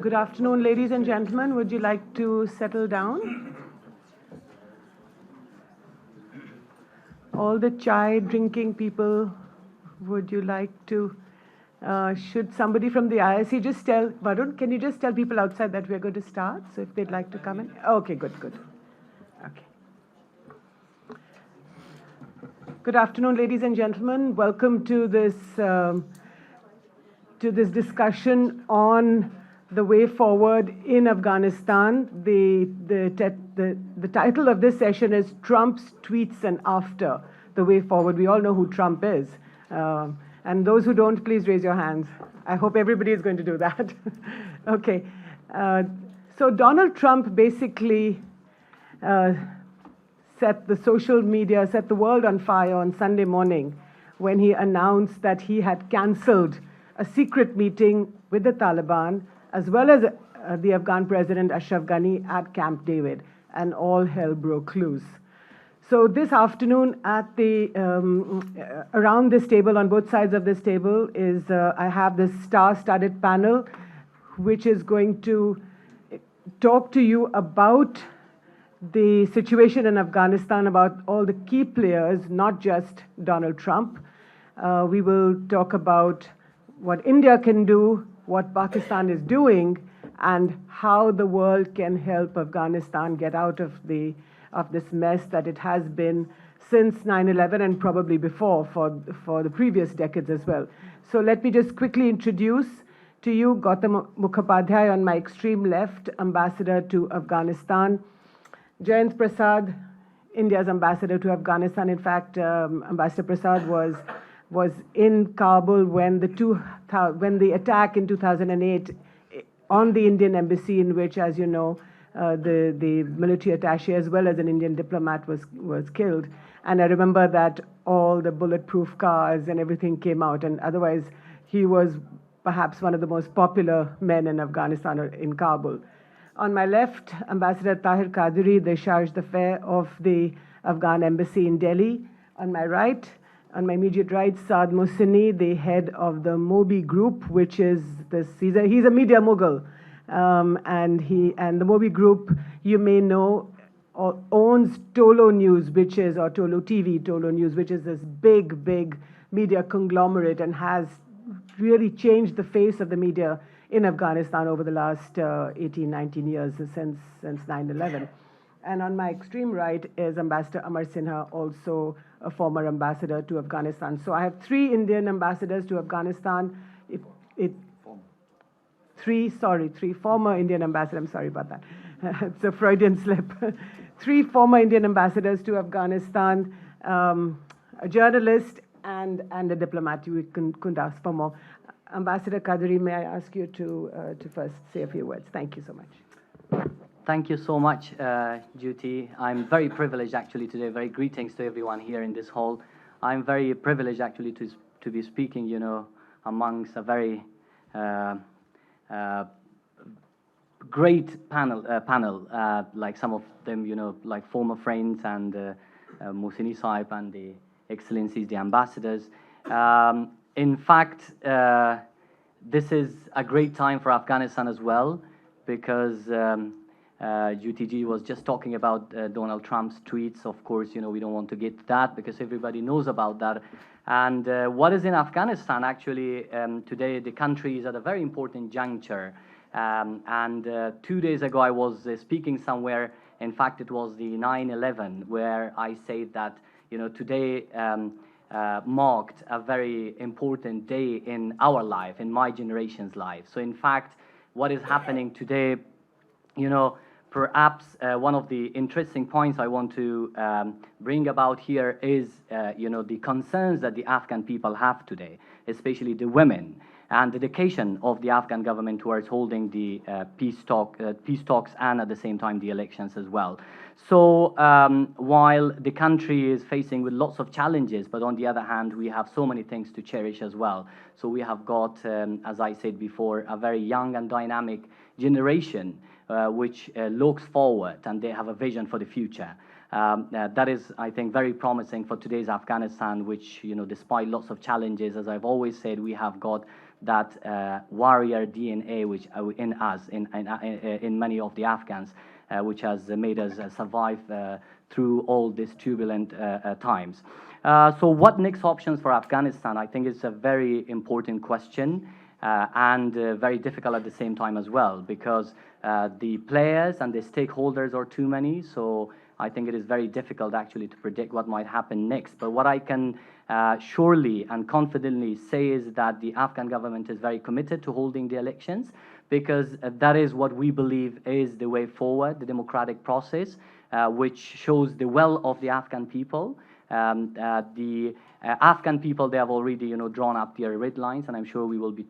Good afternoon, ladies and gentlemen. Would you like to settle down? All the chai drinking people, would you like to, should somebody from the ISC just tell, Varun, can you just tell people outside that we're going to start? So if they'd like to come in. Okay, good. Okay. Good afternoon, ladies and gentlemen. Welcome to this discussion on the way forward in Afghanistan. The title of this session is Trump's Tweets and After the Way Forward. We all know who Trump is. And those who don't, please raise your hands. I hope everybody is going to do that. Okay. So Donald Trump basically set the world on fire on Sunday morning when he announced that he had cancelled a secret meeting with the Taliban as well as the Afghan president Ashraf Ghani at Camp David, and all hell broke loose. So this afternoon at the around this table, on both sides of this table, is I have this star-studded panel which is going to talk to you about the situation in Afghanistan, about all the key players, not just Donald Trump. We will talk about what India can do, what Pakistan is doing, and how the world can help Afghanistan get out of this mess that it has been since 9/11 and probably before for the previous decades as well. So let me just quickly introduce to you Gautam Mukhopadhyay on my extreme left, ambassador to Afghanistan. Jayant Prasad, India's ambassador to Afghanistan. In fact, Ambassador Prasad was in Kabul when the attack in 2008 on the Indian embassy, in which, as you know, the military attaché as well as an Indian diplomat was killed. And I remember that all the bulletproof cars and everything came out, and otherwise he was perhaps one of the most popular men in Afghanistan or in Kabul. On my left, Ambassador Tahir Qadri, the charge d'affaires of the Afghan embassy in Delhi. On my right, on my immediate right, Saad Mohsini, the head of the Mobi Group, which is he's a media mogul, and the Mobi Group, you may know, owns Tolo News, or Tolo TV, Tolo News, which is this big media conglomerate and has really changed the face of the media in Afghanistan over the last 18, 19 years since 9/11. And on my extreme right is Ambassador Amar Sinha, also a former ambassador to Afghanistan. So I have three Indian ambassadors to Afghanistan. Three former Indian ambassadors. I'm sorry about that. It's a Freudian slip. Three former Indian ambassadors to Afghanistan, a journalist, and a diplomat. You couldn't ask for more. Ambassador Qadri, may I ask you to first say a few words? Thank you so much. Thank you so much, Jyoti. I'm very privileged actually today. Very greetings to everyone here in this hall. I'm very privileged actually to be speaking, amongst a very great panel, like some of them, like former friends and Mohsini Saib and the Excellencies, the ambassadors. In fact, this is a great time for Afghanistan as well, because UTG was just talking about Donald Trump's tweets. Of course, we don't want to get to that because everybody knows about that. And what is in Afghanistan, actually, today, the country is at a very important juncture. And 2 days ago, I was speaking somewhere. In fact, it was the 9/11, where I said that, today marked a very important day in our life, in my generation's life. So in fact, what is happening today, perhaps one of the interesting points I want to bring about here is, the concerns that the Afghan people have today, especially the women, and the dedication of the Afghan government towards holding the peace talks and at the same time the elections as well. So while the country is facing with lots of challenges, but on the other hand, we have so many things to cherish as well. So we have got, as I said before, a very young and dynamic generation which looks forward, and they have a vision for the future. That is, I think, very promising for today's Afghanistan, which, despite lots of challenges, as I've always said, we have got that warrior DNA which in us, in many of the Afghans, which has made us survive through all these turbulent times. So what next options for Afghanistan? I think it's a very important question. And very difficult at the same time as well, because the players and the stakeholders are too many. So I think it is very difficult actually to predict what might happen next. But what I can surely and confidently say is that the Afghan government is very committed to holding the elections, because that is what we believe is the way forward, the democratic process, which shows the will of the Afghan people. The Afghan people, they have already, drawn up their red lines, and I'm sure we will be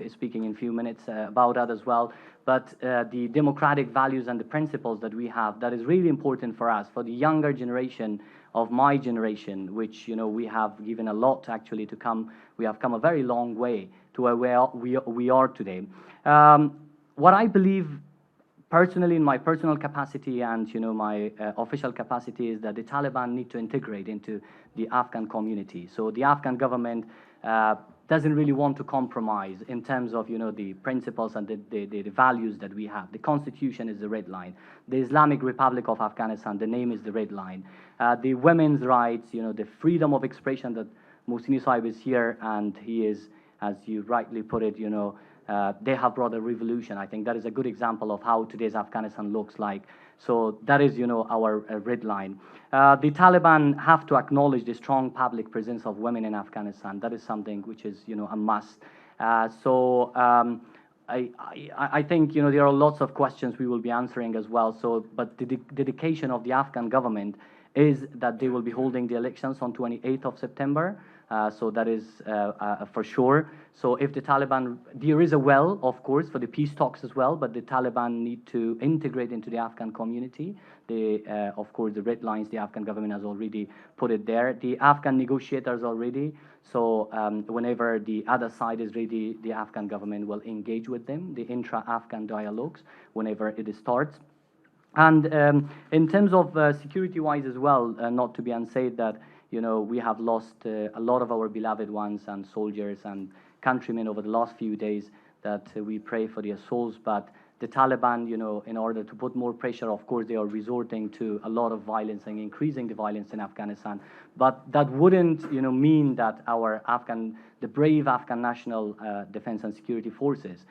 speaking in a few minutes about that as well. But the democratic values and the principles that we have, that is really important for us, for the younger generation of my generation, which, we have given a lot actually to come. We have come a very long way to where we are today. What I believe personally, in my personal capacity and my official capacity, is that the Taliban need to integrate into the Afghan community. So the Afghan government doesn't really want to compromise in terms of the principles and the values that we have. The constitution is the red line. The Islamic Republic of Afghanistan, the name is the red line. The women's rights, the freedom of expression, that Mohsini Saib is here, and he is, as you rightly put it, they have brought a revolution. I think that is a good example of how today's Afghanistan looks like. So that is, our red line. The Taliban have to acknowledge the strong public presence of women in Afghanistan. That is something which is, a must. I think, there are lots of questions we will be answering as well. So, but the dedication of the Afghan government is that they will be holding the elections on 28th of September. So that is for sure. So if the Taliban, there is a will, of course, for the peace talks as well, but the Taliban need to integrate into the Afghan community. Of course, the red lines, the Afghan government has already put it there. The Afghan negotiators are ready. So whenever the other side is ready, the Afghan government will engage with them, the intra-Afghan dialogues, whenever it starts. And in terms of security-wise as well, not to be unsaid that, we have lost a lot of our beloved ones and soldiers and countrymen over the last few days, that we pray for their souls. But the Taliban, in order to put more pressure, of course, they are resorting to a lot of violence and increasing the violence in Afghanistan. But that wouldn't, mean that the brave Afghan National Defense and Security Forces,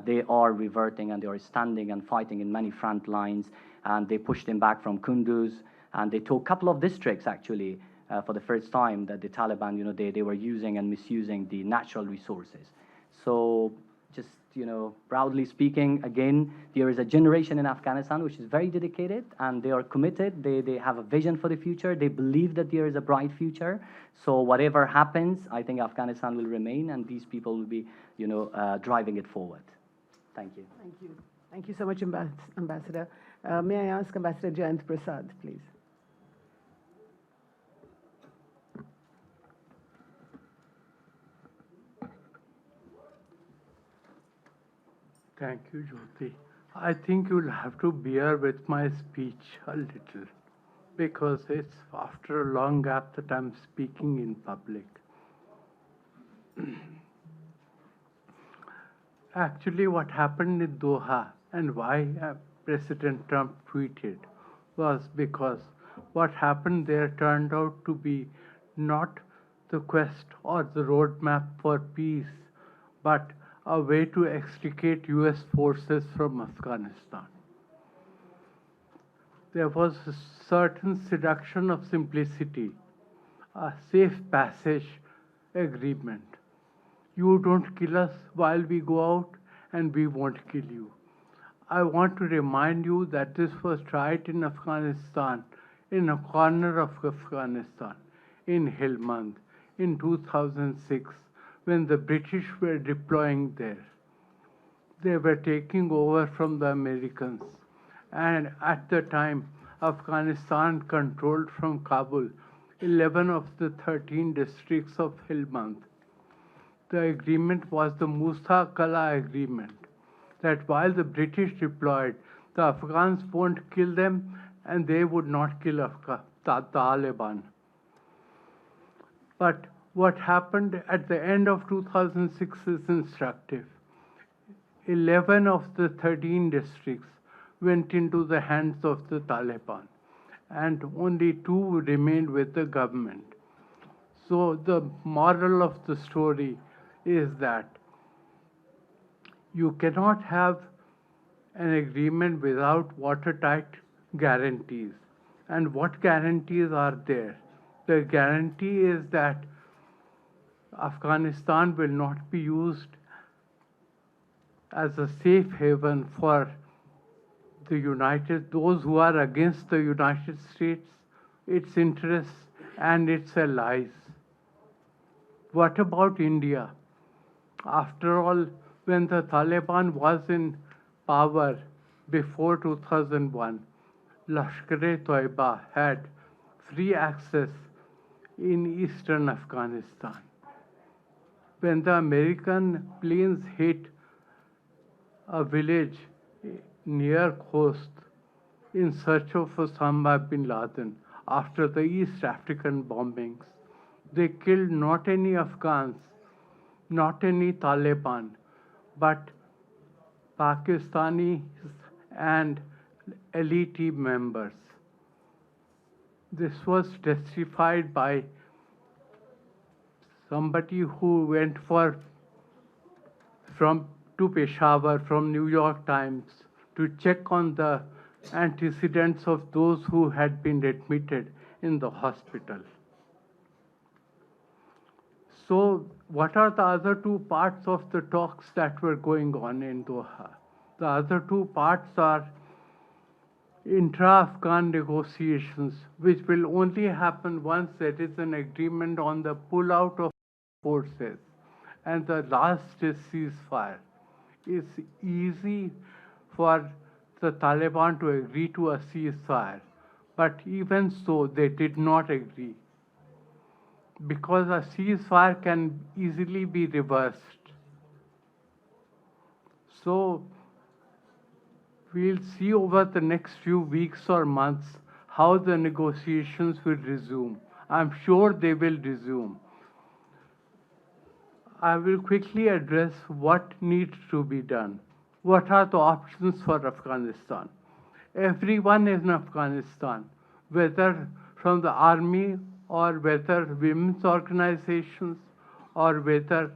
they are reverting and they are standing and fighting in many front lines. And they pushed them back from Kunduz, and they took a couple of districts actually. For the first time that the Taliban, they were using and misusing the natural resources. So just, proudly speaking, again, there is a generation in Afghanistan which is very dedicated, and they are committed. They have a vision for the future. They believe that there is a bright future. So whatever happens, I think Afghanistan will remain, and these people will be, driving it forward. Thank you. Thank you. Thank you so much, Ambassador. May I ask Ambassador Jayant Prasad, please? Thank you, Jyoti. I think you'll have to bear with my speech a little, because it's after a long gap that I'm speaking in public. Actually, what happened in Doha and why President Trump tweeted was because what happened there turned out to be not the quest or the roadmap for peace, but a way to extricate US forces from Afghanistan. There was a certain seduction of simplicity, a safe passage agreement. You don't kill us while we go out, and we won't kill you. I want to remind you that this was tried in Afghanistan, in a corner of Afghanistan, in Helmand, in 2006, when the British were deploying there. They were taking over from the Americans. And at the time, Afghanistan controlled from Kabul 11 of the 13 districts of Helmand. The agreement was the Musa Kala Agreement, that while the British deployed, the Afghans won't kill them, and they would not kill Taliban. But what happened at the end of 2006 is instructive. 11 of the 13 districts went into the hands of the Taliban, and only 2 remained with the government. So the moral of the story is that you cannot have an agreement without watertight guarantees. And what guarantees are there? The guarantee is that Afghanistan will not be used as a safe haven for those who are against the United States, its interests, and its allies. What about India? After all, when the Taliban was in power before 2001, Lashkar-e-Toiba had free access in eastern Afghanistan. When the American planes hit a village near Khost in search of Osama bin Laden after the East African bombings, they killed not any Afghans, not any Taliban, but Pakistanis and elite team members. This was testified by somebody who went to Peshawar from New York Times to check on the antecedents of those who had been admitted in the hospital. So, what are the other 2 parts of the talks that were going on in Doha? The other 2 parts are intra-Afghan negotiations, which will only happen once there is an agreement on the pull-out of forces. And the last is ceasefire. It's easy for the Taliban to agree to a ceasefire, but even so, they did not agree, because a ceasefire can easily be reversed. So we'll see over the next few weeks or months how the negotiations will resume. I'm sure they will resume. I will quickly address what needs to be done. What are the options for Afghanistan? Everyone in Afghanistan, whether from the army or whether women's organizations or whether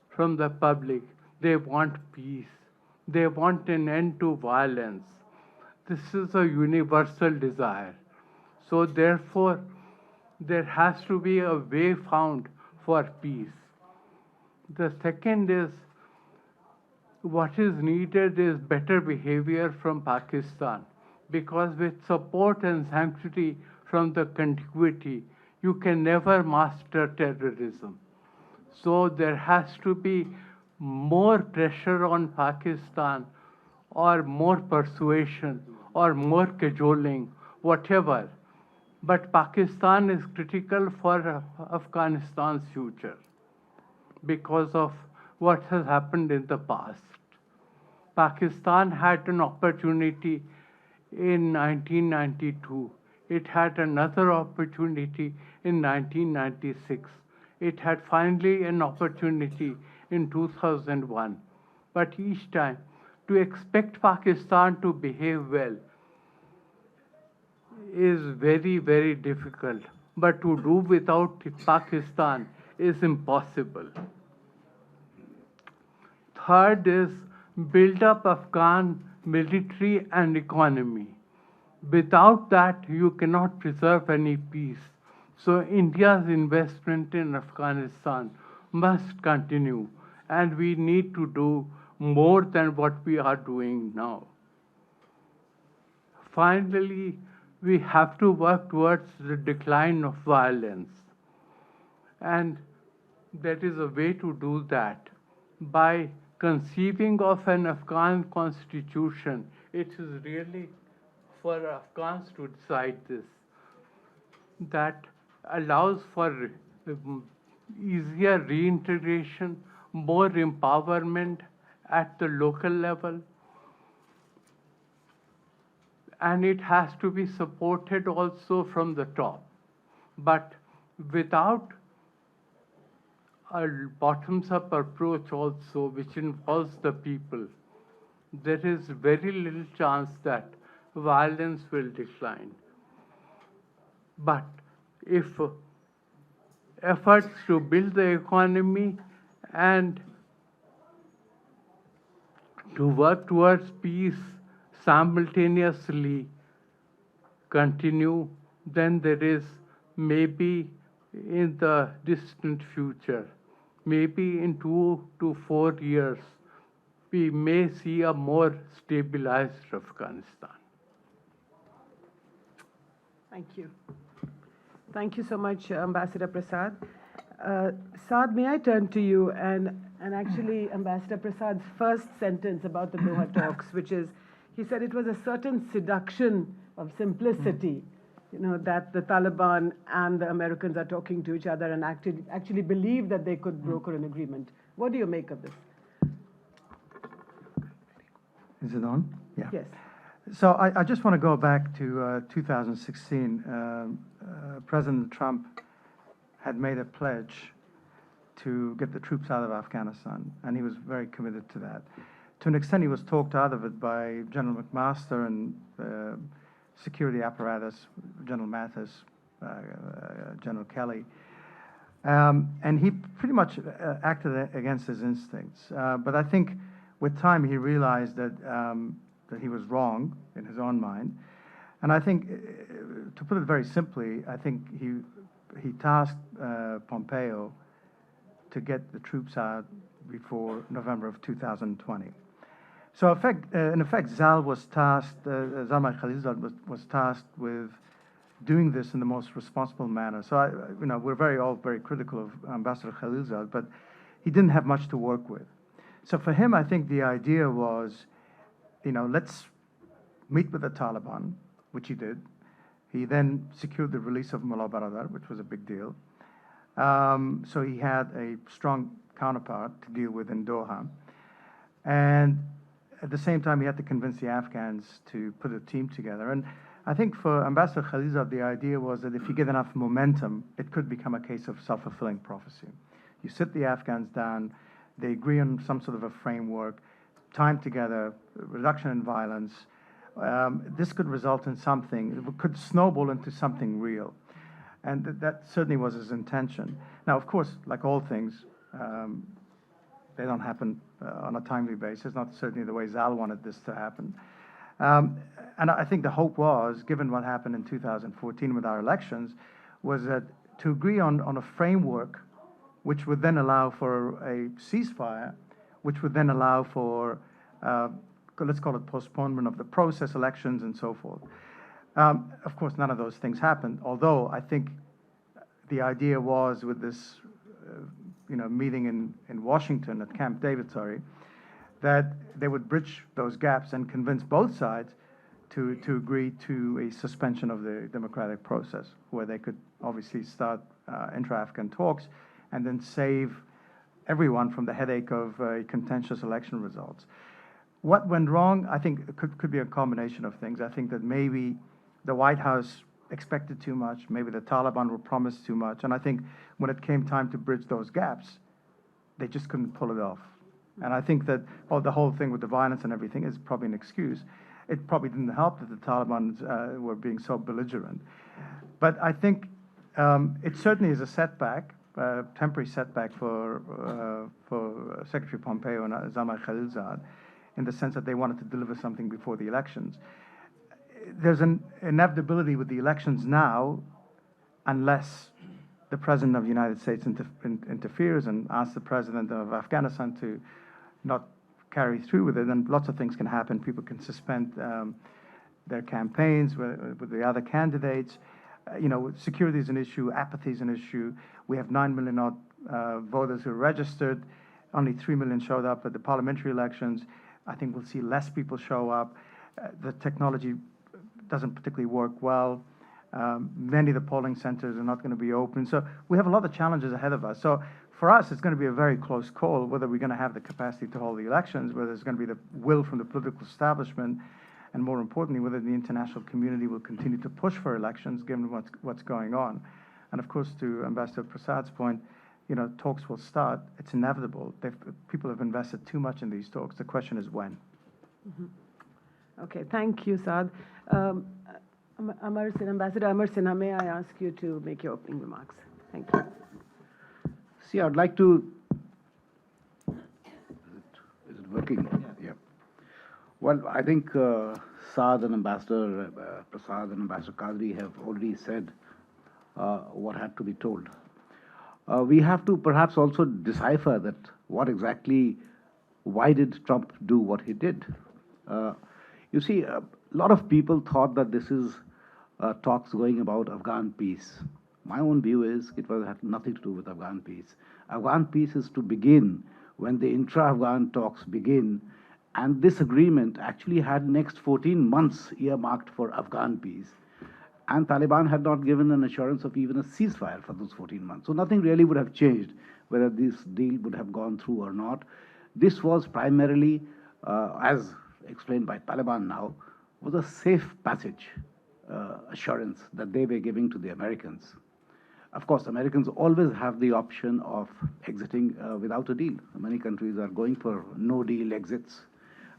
from the public, they want peace. They want an end to violence. This is a universal desire. So therefore, there has to be a way found for peace. The second is, what is needed is better behavior from Pakistan, because with support and sanctuary from the contiguity, you can never master terrorism. So there has to be more pressure on Pakistan, or more persuasion, or more cajoling, whatever. But Pakistan is critical for Afghanistan's future because of what has happened in the past. Pakistan had an opportunity in 1992. It had another opportunity in 1996. It had finally an opportunity in 2001. But each time, to expect Pakistan to behave well is very, very difficult. But to do without Pakistan is impossible. Third is build up Afghan military and economy. Without that, you cannot preserve any peace. So India's investment in Afghanistan must continue, and we need to do more than what we are doing now. Finally, we have to work towards the decline of violence. And there is a way to do that by conceiving of an Afghan constitution. It is really for Afghans to decide this, that allows for easier reintegration, more empowerment at the local level, and it has to be supported also from the top. But without a bottoms-up approach also, which involves the people, there is very little chance that violence will decline. But if efforts to build the economy and to work towards peace simultaneously continue, then there is maybe in the distant future, maybe in 2 to 4 years, we may see a more stabilized Afghanistan. Thank you. Thank you so much, Ambassador Prasad. Saad, may I turn to you and actually Ambassador Prasad's first sentence about the Doha talks, which is, he said it was a certain seduction of simplicity, you know, that the Taliban and the Americans are talking to each other and actually believe that they could broker an agreement. What do you make of this? Is it on? Yeah. Yes. So I just want to go back to 2016. President Trump had made a pledge to get the troops out of Afghanistan, and he was very committed to that. To an extent, he was talked out of it by General McMaster and security apparatus, General Mathis, General Kelly. And he pretty much acted against his instincts. But I think with time, he realized that he was wrong in his own mind. And I think, to put it very simply, I think he tasked Pompeo to get the troops out before November of 2020. So in effect, Zal was tasked, Zalmay Khalilzad was tasked with doing this in the most responsible manner. So we're all very critical of Ambassador Khalilzad, but he didn't have much to work with. So for him, I think the idea was, let's meet with the Taliban, which he did. He then secured the release of Mullah Baradar, which was a big deal. So he had a strong counterpart to deal with in Doha. And at the same time, he had to convince the Afghans to put a team together. And I think for Ambassador Khalilzad, the idea was that if you get enough momentum, it could become a case of self-fulfilling prophecy. You sit the Afghans down, they agree on some sort of a framework, time together, reduction in violence. This could result in something, it could snowball into something real. And that certainly was his intention. Now, of course, like all things, they don't happen on a timely basis, not certainly the way Zal wanted this to happen. And I think the hope was, given what happened in 2014 with our elections, was that to agree on a framework which would then allow for a ceasefire, which would then allow for, let's call it postponement of the process, elections, and so forth. Of course, none of those things happened, although I think the idea was with this meeting in Washington at Camp David, that they would bridge those gaps and convince both sides to agree to a suspension of the democratic process, where they could obviously start intra-Afghan talks and then save everyone from the headache of contentious election results. What went wrong, I think, could be a combination of things. I think that maybe the White House expected too much, maybe the Taliban were promised too much, and I think when it came time to bridge those gaps, they just couldn't pull it off. And I think that the whole thing with the violence and everything is probably an excuse. It probably didn't help that the Taliban were being so belligerent. But I think it certainly is a setback, temporary setback for Secretary Pompeo and Zalmay Khalilzad, in the sense that they wanted to deliver something before the elections. There's an inevitability with the elections now, unless the President of the United States interferes and asks the President of Afghanistan to not carry through with it, and lots of things can happen. People can suspend their campaigns with the other candidates. Security is an issue, apathy is an issue. We have 9 million odd voters who are registered. Only 3 million showed up at the parliamentary elections. I think we'll see less people show up. The technology doesn't particularly work well. Many of the polling centers are not going to be open. So we have a lot of challenges ahead of us. So for us, it's going to be a very close call whether we're going to have the capacity to hold the elections, whether there's going to be the will from the political establishment, and more importantly, whether the international community will continue to push for elections given what's going on. And of course, to Ambassador Prasad's point, talks will start. It's inevitable. People have invested too much in these talks. The question is when. Okay, thank you, Saad. Ambassador Amar Sinha, may I ask you to make your opening remarks? Thank you. See, I'd like to. Is it working? Yeah. Well, I think Saad and Ambassador Prasad and Ambassador Qadri have already said what had to be told. We have to perhaps also decipher that why did Trump do what he did? You see, a lot of people thought that this is talks going about Afghan peace. My own view is it had nothing to do with Afghan peace. Afghan peace is to begin when the intra-Afghan talks begin, and this agreement actually had next 14 months earmarked for Afghan peace. And Taliban had not given an assurance of even a ceasefire for those 14 months. So nothing really would have changed whether this deal would have gone through or not. This was primarily, as explained by Taliban now, was a safe passage assurance that they were giving to the Americans. Of course, Americans always have the option of exiting without a deal. Many countries are going for no-deal exits.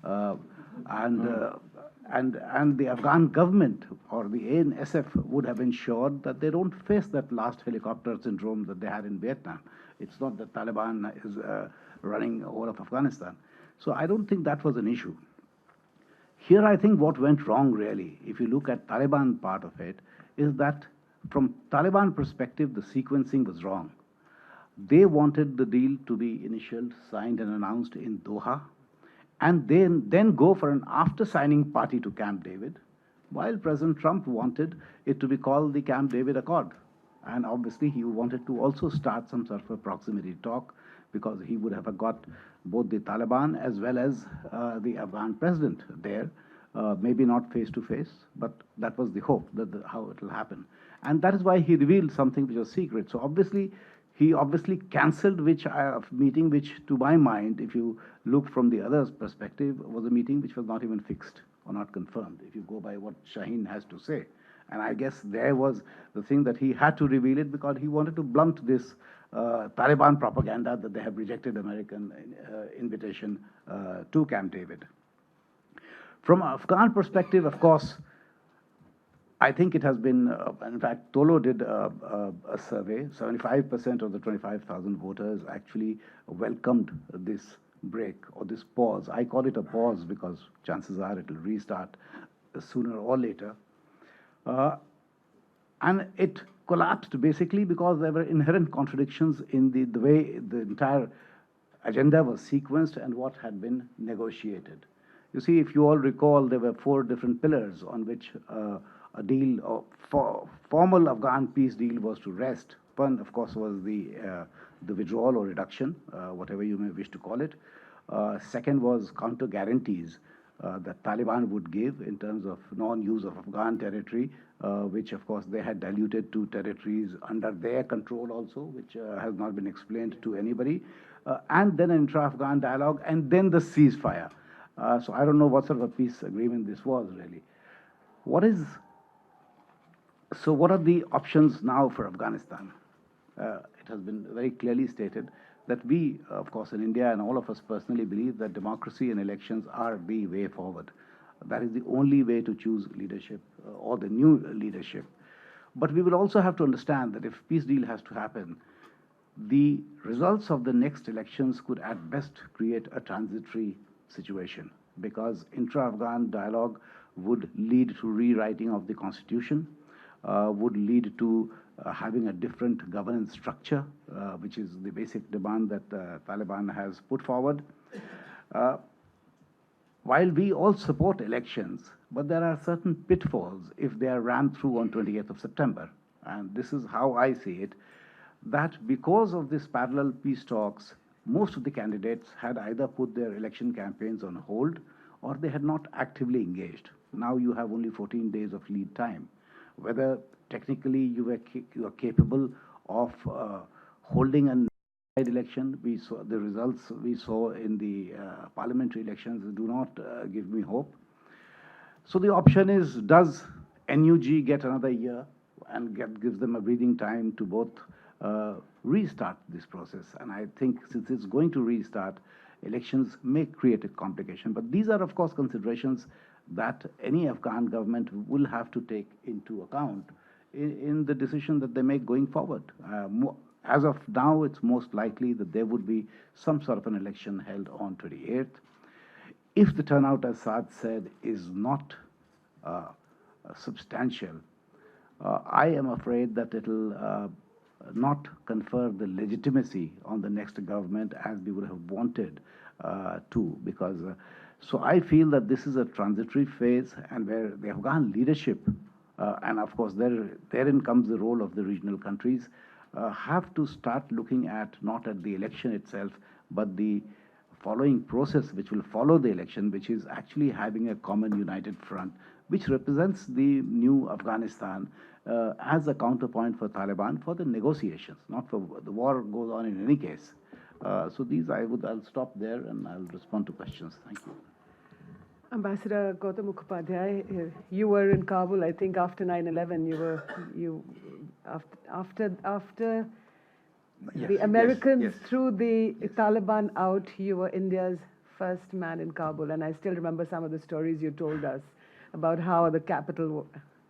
And the Afghan government or the ANSF would have ensured that they don't face that last helicopter syndrome that they had in Vietnam. It's not that Taliban is running all of Afghanistan. So I don't think that was an issue. Here I think what went wrong really, if you look at Taliban part of it, is that from Taliban perspective, the sequencing was wrong. They wanted the deal to be initialed, signed and announced in Doha, and then go for an after-signing party to Camp David, while President Trump wanted it to be called the Camp David Accord. And obviously he wanted to also start some sort of a proximity talk because he would have got both the Taliban as well as the Afghan president there, maybe not face-to-face, but that was the hope, how it will happen. And that is why he revealed something which was secret. So obviously, he cancelled meeting which, to my mind, if you look from the other's perspective, was a meeting which was not even fixed or not confirmed, if you go by what Shaheen has to say. And I guess there was the thing that he had to reveal it because he wanted to blunt this Taliban propaganda that they have rejected American invitation to Camp David. From an Afghan perspective, of course, I think it has been, in fact, Tolo did a survey. 75% of the 25,000 voters actually welcomed this break or this pause. I call it a pause because chances are it will restart sooner or later. And it collapsed basically because there were inherent contradictions in the way the entire agenda was sequenced and what had been negotiated. You see, if you all recall, there were 4 different pillars on which a deal, formal Afghan peace deal was to rest. One, of course, was the withdrawal or reduction, whatever you may wish to call it. Second was counter guarantees that Taliban would give in terms of non-use of Afghan territory, which, of course, they had diluted to territories under their control also, which has not been explained to anybody. And then an intra-Afghan dialogue, and then the ceasefire. So I don't know what sort of a peace agreement this was, really. What are the options now for Afghanistan? It has been very clearly stated that we, of course, in India and all of us personally believe that democracy and elections are the way forward. That is the only way to choose leadership or the new leadership. But we will also have to understand that if peace deal has to happen, the results of the next elections could at best create a transitory situation because intra-Afghan dialogue would lead to rewriting of the constitution, would lead to having a different governance structure, which is the basic demand that Taliban has put forward. While we all support elections, but there are certain pitfalls if they are rammed through on 28th of September. And this is how I see it, that because of this parallel peace talks, most of the candidates had either put their election campaigns on hold or they had not actively engaged. Now you have only 14 days of lead time. Whether technically you are capable of holding an election, we saw the results we saw in the parliamentary elections do not give me hope. So the option is, does NUG get another year and gives them a breathing time to both restart this process? And I think since it's going to restart, elections may create a complication. But these are, of course, considerations that any Afghan government will have to take into account in the decision that they make going forward. As of now, it's most likely that there would be some sort of an election held on 28th. If the turnout, as Saad said, is not substantial, I am afraid that it'll not confer the legitimacy on the next government as we would have wanted to, because so I feel that this is a transitory phase, and where the Afghan leadership, and of course therein comes the role of the regional countries, have to start looking at not at the election itself, but the following process which will follow the election, which is actually having a common united front, which represents the new Afghanistan as a counterpoint for Taliban for the negotiations, not for the war goes on in any case. So I'll stop there and I'll respond to questions. Thank you. Ambassador Gautam Mukhopadhyay, you were in Kabul, I think, after 9/11. After Yes, the Americans yes. threw the Taliban out, you were India's first man in Kabul, and I still remember some of the stories you told us about how the capital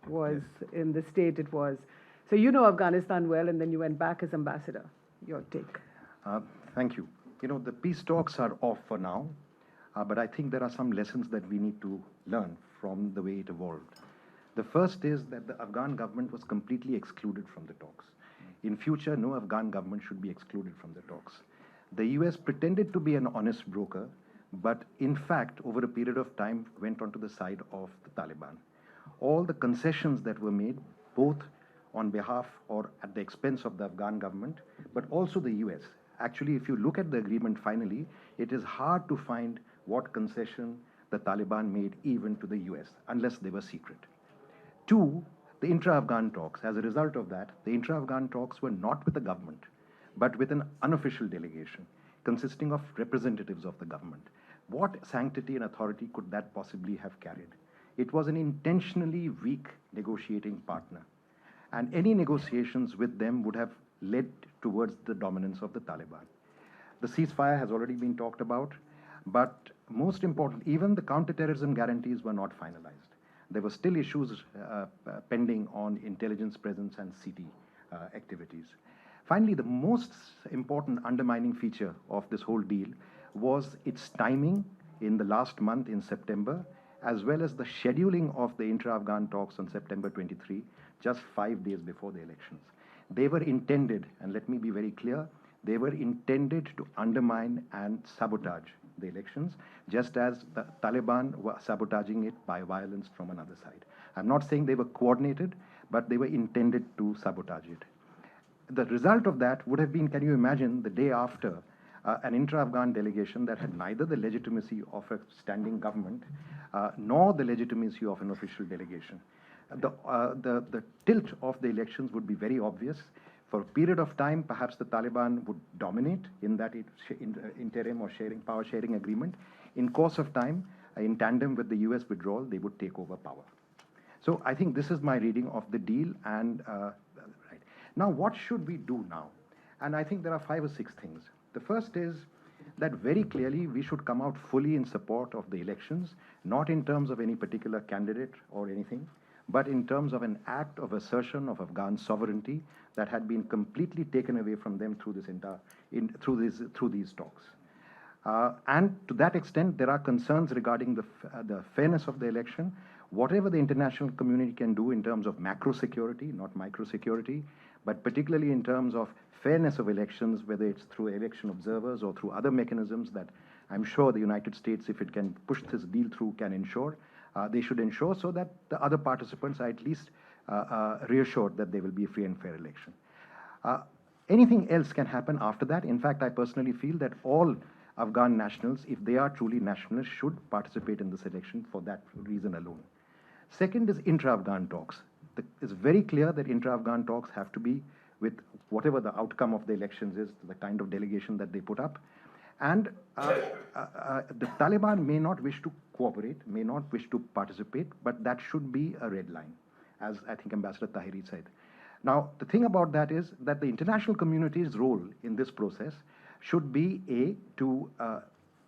was in the state it was. So you know Afghanistan well, and then you went back as ambassador. Your take. Thank you. You know, the peace talks are off for now, but I think there are some lessons that we need to learn from the way it evolved. The first is that the Afghan government was completely excluded from the talks. In future, no Afghan government should be excluded from the talks. The US pretended to be an honest broker, but in fact, over a period of time, went onto the side of the Taliban. All the concessions that were made, both on behalf or at the expense of the Afghan government, but also the US. Actually, if you look at the agreement finally, it is hard to find what concession the Taliban made even to the US, unless they were secret. Two, the intra-Afghan talks. As a result of that, the intra-Afghan talks were not with the government, but with an unofficial delegation consisting of representatives of the government. What sanctity and authority could that possibly have carried? It was an intentionally weak negotiating partner. And any negotiations with them would have led towards the dominance of the Taliban. The ceasefire has already been talked about, but most important, even the counterterrorism guarantees were not finalized. There were still issues pending on intelligence presence and CT activities. Finally, the most important undermining feature of this whole deal was its timing in the last month in September, as well as the scheduling of the intra-Afghan talks on September 23, just 5 days before the elections. They were intended, and let me be very clear, they were intended to undermine and sabotage the elections, just as the Taliban were sabotaging it by violence from another side. I'm not saying they were coordinated, but they were intended to sabotage it. The result of that would have been, can you imagine, the day after, an intra-Afghan delegation that had neither the legitimacy of a standing government nor the legitimacy of an official delegation. The tilt of the elections would be very obvious. For a period of time, perhaps the Taliban would dominate in that interim or power sharing agreement. In course of time, in tandem with the US withdrawal, they would take over power. So I think this is my reading of the deal. And right. Now, what should we do now? And I think there are 5 or 6 things. The first is that very clearly we should come out fully in support of the elections, not in terms of any particular candidate or anything, but in terms of an act of assertion of Afghan sovereignty that had been completely taken away from them through through these talks. And to that extent, there are concerns regarding the fairness of the election. Whatever the international community can do in terms of macro security, not micro security, but particularly in terms of fairness of elections, whether it's through election observers or through other mechanisms that I'm sure the United States, if it can push this deal through, can ensure. They should ensure so that the other participants are at least reassured that there will be a free and fair election. Anything else can happen after that. In fact, I personally feel that all Afghan nationals, if they are truly nationalists, should participate in this election for that reason alone. Second is intra-Afghan talks. It's very clear that intra-Afghan talks have to be with whatever the outcome of the elections is, the kind of delegation that they put up. And the Taliban may not wish to cooperate, may not wish to participate, but that should be a red line, as I think Ambassador Tahiri said. Now, the thing about that is that the international community's role in this process should be to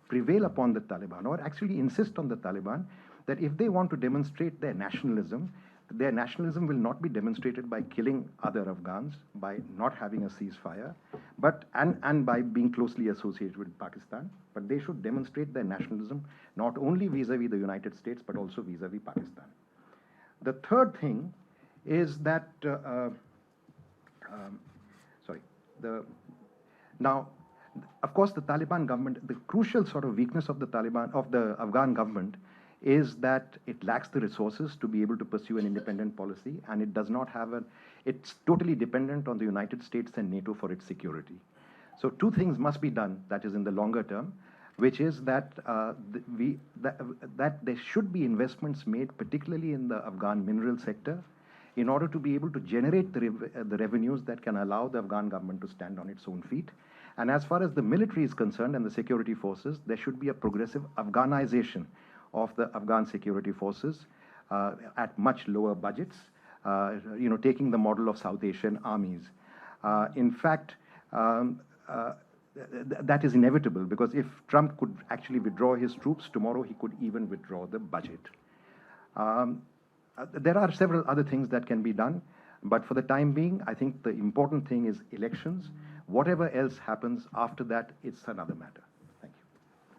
prevail upon the Taliban, or actually insist on the Taliban that if they want to demonstrate their nationalism will not be demonstrated by killing other Afghans, by not having a ceasefire, but and by being closely associated with Pakistan. But they should demonstrate their nationalism not only vis-a-vis the United States, but also vis-a-vis Pakistan. The third thing is that now, of course, the Taliban government, the crucial sort of weakness of the Afghan government is that it lacks the resources to be able to pursue an independent policy, and it does not have it's totally dependent on the United States and NATO for its security. So two things must be done, that is in the longer term, which is that that there should be investments made, particularly in the Afghan mineral sector, in order to be able to generate the revenues that can allow the Afghan government to stand on its own feet. And as far as the military is concerned and the security forces, there should be a progressive Afghanization of the Afghan security forces at much lower budgets, taking the model of South Asian armies. In fact, that is inevitable, because if Trump could actually withdraw his troops, tomorrow he could even withdraw the budget. There are several other things that can be done, but for the time being, I think the important thing is elections. Whatever else happens after that, it's another matter.